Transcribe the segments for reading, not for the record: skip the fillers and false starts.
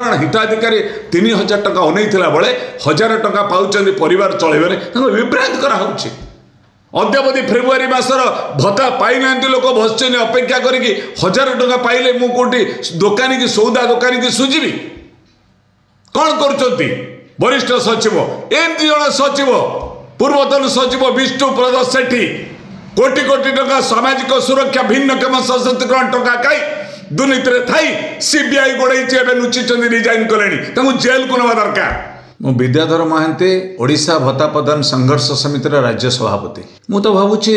हिताधिकारी 3000 टका अनैला बेले 1000 टका पाँच परिवार चलैबे विभ्रांत कराऊँच। अद्यावधि फेब्रुआरी मासर भत्ता पाई ना लोक बस अपेक्षा करी 1000 टका पाइले मु कोटी दुकानी की सौदा दुकानी की सुझी कौन कर वरिष्ठ सचिव एमती जन सचिव पूर्वतन सचिव विष्णु प्रसाद सेठी कोटी कोटी टका सामाजिक सुरक्षा भिन्नक्षम सशक्तिकरण टका कई दुर्नीति थी सीबीआई गोड़े लुचिंट रिजाइन कले जेल को नवा दरकार। मु विद्याधर महांती ओडिशा भत्ता प्रदान संघर्ष समितिर राज्य सभापति। मु तो भावुची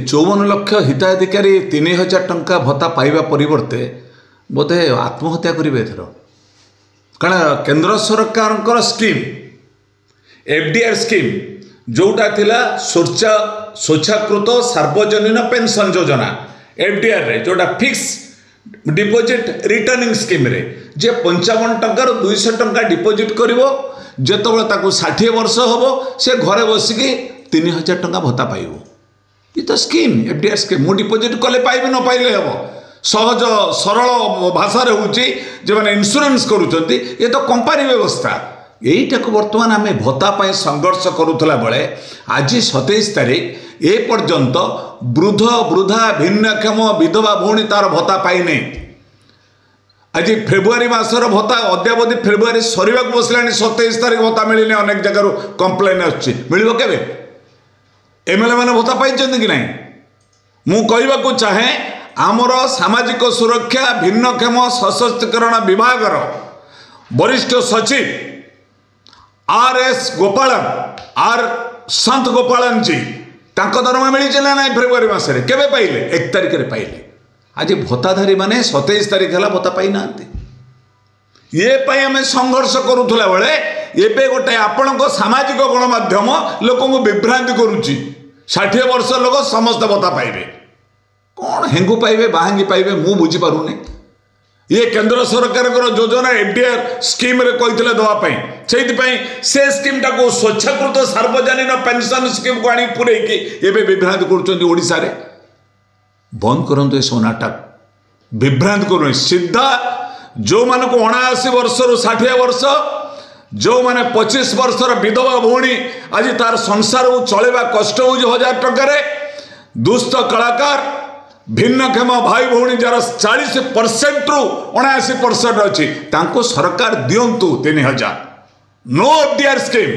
54 लाख हिताधिकारी 3000 टंका भत्ता पाइबा परिवर्ते बोधे आत्महत्या करेंगे एथर। कारण केंद्र सरकार स्कीम एफडीआर स्कीम जोटा थिला स्वच्छाकृत सार्वजनीन पेंशन योजना एफडीआर रे जोटा फिक्स डिपोजिट रिटर्निंग स्कीम रे जे 55 टंकार 200 टंका डिपोजिट करिवो जेतबेले ताकू 60 वर्ष होबो से घरे बसिकी 3000 टंका भत्ता पाइबो। ये तो स्कीम एफडीआर स्कीम मु डिपोजिट कले पाइबे न पाइले हेबो सहज सरल भाषा होउची जे माने इंश्योरेंस करूचंती ये तो कंपनी व्यवस्था यहीटा को बर्तमान आम भत्ता पाई संघर्ष करूला बेले आज 27 तारीख ए पर्यंत वृद्ध वृद्धा भिन्नक्षम विधवा भौणी तार भत्ता पाइने। आज फेब्रुआरी मासर भत्ता अद्यावधि फेब्रुआरी सरीवा बसला 27 तारीख भत्ता मिलने अनेक जगार कंप्लेन आसवे एमएलए मैंने भत्ता पाई कि ना मु कहवाक चाहे आमर सामाजिक सुरक्षा भिन्नक्षम सशक्तिकरण विभाग वरिष्ठ सचिव आर.एस. गोपालन आर संत गोपालन जी तांको दरमा मिली ना ना फेब्रुआरी मासरे केबे पाइले 1 तारिख रे पाइले। आज भत्ताधारी माने 27 तारिख है भत्ता पाई ना ये पाई आम संघर्ष करूला बेले एबे गोटे आपण सामाजिक गणमाध्यम लोक विभ्रांति करुच्ची 60 वर्ष लोक समस्त भत्ता पाइबे कौन हेंगू पाइबे बाहांगी पाइबे मु बुझी पारुने। ये केंद्र सरकार योजना एफडीआर स्कीम रे कही दवापाई से स्कीम टाको स्वच्छाकृत सार्वजनीन पेंशन स्कीम को आनी पुरैकी एबे विभ्रांत करुँचा रे बंद करंतु ए नाटक विभ्रांत करूँ सीधा जो मान को 79 वर्ष रु 60 वर्ष जो माने 25 वर्षर विधवा भौणी आज तार संसार चलेबा कष्ट हो 1000 टकर दुष्ट कलाकार भिन्नक्षम भाई भौणी जार 40% रु 79% अच्छी सरकार दिंतु 3000 नो एफडीआर स्कीम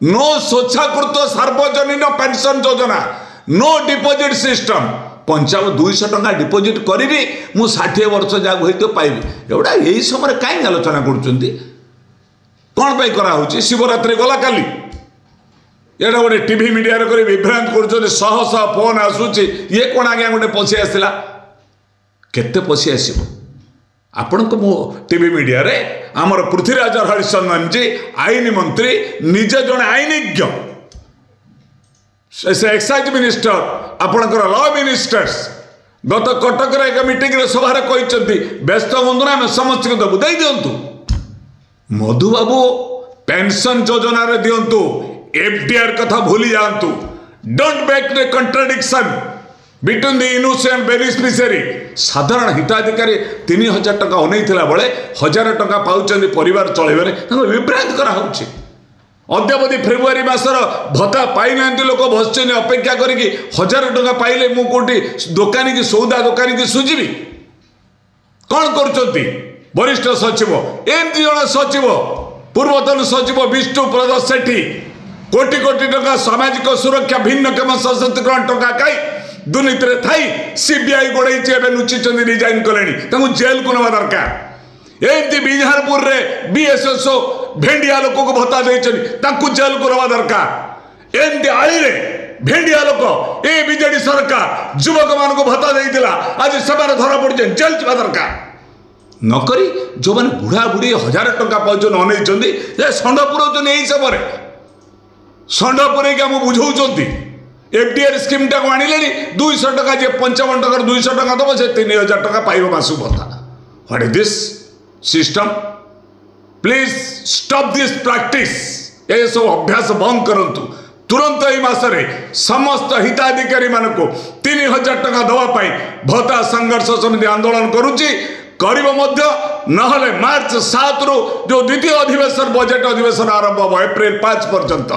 नो स्वच्छाकृत सार्वजनीन पेंशन योजना नो डिपोजिट सिस्टम 200 टंका डिपोजिट करी मु 60 वर्ष जाग हो पाइबी एवढा यही समय कहीं आलोचना करुँच कौन पाई करा शिवरात्रि गला काली ये गोटे टीवी मीडिया कर विभ्रांत कर शह शह फोन आसूची ये कौन आज्ञा गोटे पशि आसला केते पशि आस आपण को मो टीवी मीडिया रे आमर पृथ्वीराज हरिचंदन जी आईन मंत्री निजे जड़े आईनज्ञ एक्साइज मिनिस्टर आपणकर लॉ मिनिस्टर्स गत कटक एक मीटिंग सभा कहते व्यस्त हूँ ना समस्त को बुझाई दिंतु मधुबाबू पेंशन योजना रे दिंतु एफडीआर कथा भूली जातु don't make the contradiction between the innocent beneficiary साधारण हिताधिकारी 3000 टका अनैला बेले 1000 टका पाँच परिवार चलैबे विभ्रांत कराऊँच। अद्यावधि फेब्रुआरी मासर भत्ता पाई ना लोक बस अपेक्षा करी 1000 टका पाइले मु कोटी दुकानी की सौदा दुकानी की सुझी कौन कर वरिष्ठ सचिव एमती जन सचिव पूर्वतन सचिव विष्णु प्रसाद सेठी कोटी कोटी टका सामाजिक सुरक्षा भिन्नक्षम सशक्तिकरण टका कई दुर्नीति थी सीबीआई गोड़े लुचिंट रिजाइन कले जेल को नवा दरकार। एमती बिहारपुर रे बीएसएसओ भेंडिया लोक को भत्ता देते जेल को नवा दरकार। एमती आली रे भेंडिया लोक ए बीजेडी सरकार युवक मान को भत्ता देता आज से धरा पड़ जेल जावा दरकार नक जो मैंने बुढ़ा बुढ़ी 1000 टका पाँच अनई षंड पुराउन यही समय षंड पुरे बुझाऊँ एफडीआर स्कीम टाक आनिले 200 टका जे 55 टका 200 टका दब से 3000 टका पाइब मासु भत्ता what is this system please stop this practice ये सब अभ्यास बंद करंतु तुरंत यही मासरे समस्त हिताधिकारी मानक 3000 टका दवापाई भत्ता संघर्ष समिति आंदोलन करुच्ची କରିବ ମଧ୍ୟ ନହେଲେ ମାର୍ଚ୍ଚ 7 ରୁ ଯେଉଁ ଦ୍ୱିତୀୟ ଅଧିବେଶନ ବଜେଟ୍ ଅଧିବେଶନ ଆରମ୍ଭ ହେବ ଏପ୍ରିଲ 5 ପର୍ଯ୍ୟନ୍ତ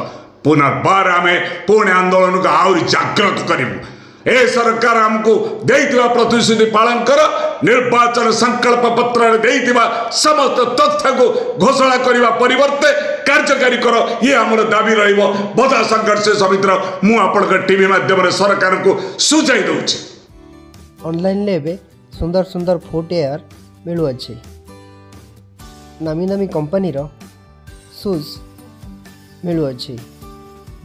ପୁନର୍ବାର ଆମେ ପୁଣି ଆନ୍ଦୋଳନକୁ ଆହୁରି ଜାଗ୍ରତ କରିବୁ। ए सरकार आमको देइतिबा प्रतिश्रुति पालन कर निर्वाचन संकल्प पत्र देइतिबा समस्त तथ्य को घोषणा करने परिवर्ते कार्यकारी कर ये आमर दाबी रहिबो। बधा संघर्ष समितिर मु आपन टीवी माध्यम सरकार को सुझाई दउछि। ऑनलाइन लेबे सुंदर सुंदर फुटवेयर मिलु अछि। नामी नामी कंपनी रो शूज मिलु अछि।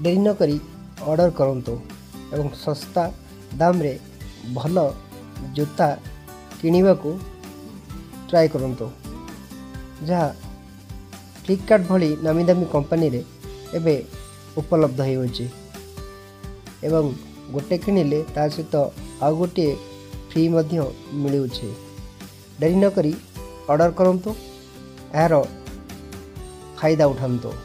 देरी न करी ऑर्डर करंतु एवं सस्ता दाम रे भल जूता किनिबा को ट्राई करंतु। जहाँ फ्लिपकार्ट भली नामी दामी कंपनी रे एबे उपलब्ध होइछि एवं गोटे किनिले ता सहित आ गोटे फ्री मध्य मिलुछि। देरी न करी ऑर्डर करंतु यार फायदा उठांतु।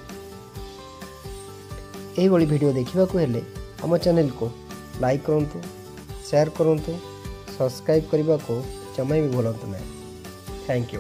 यही भली वीडियो देखा हेले आम चैनल को लाइक करंतु, शेयर करंतु, सब्सक्राइब करने को जमा भी भूलु ना। Thank you.